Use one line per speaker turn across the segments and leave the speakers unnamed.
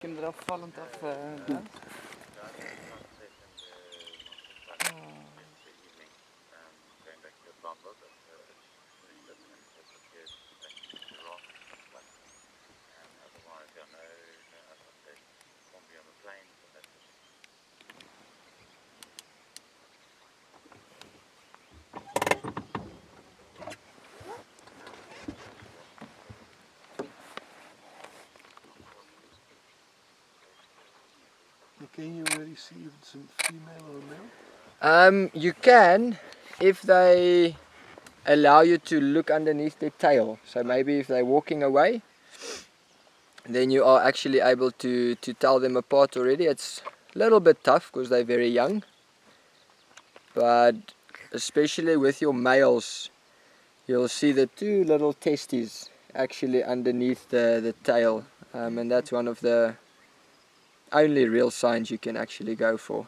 hem er afvallend af.
Can you already see if it's a female or a male?
You can, if they allow you to look underneath their tail. So maybe if they're walking away, then you are actually able to tell them apart already. It's a little bit tough because they're very young, but especially with your males, you'll see the two little testes actually underneath the tail, and that's one of the only real signs you can actually go for.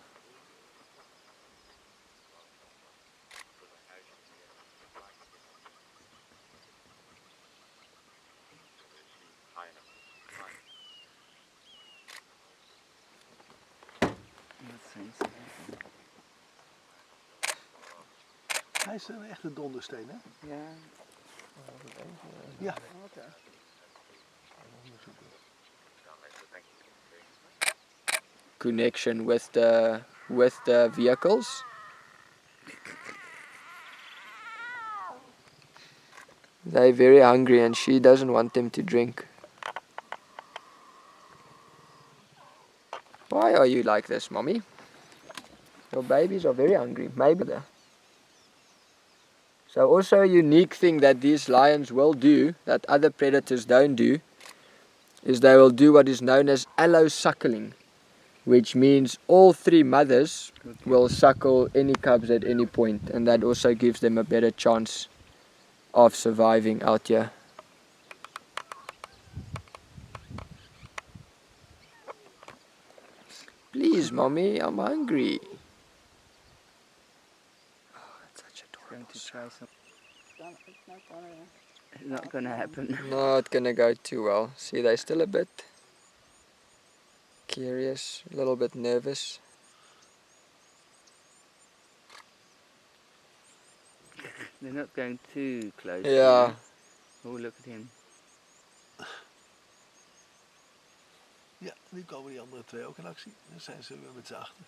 Hij is een echte dondersteen, hè?
Ja.
Ja.
Connection with the vehicles. They're very hungry and she doesn't want them to drink. Why are you like this, mommy? Your babies are very hungry. Maybe they're. So also a unique thing that these lions will do that other predators don't do is they will do what is known as allo-suckling, which means all three mothers will suckle any cubs at any point, and that also gives them a better chance of surviving out here. Please, mommy, I'm hungry. Oh, that's such adorable.
It's not going to happen.
Not gonna go too well. See, they're still a bit curious, a little bit nervous.
They're not going too close.
Yeah.
Oh, look at him.
Ja, nu komen die andere twee ook in actie. Dan zijn ze weer met z'n achter.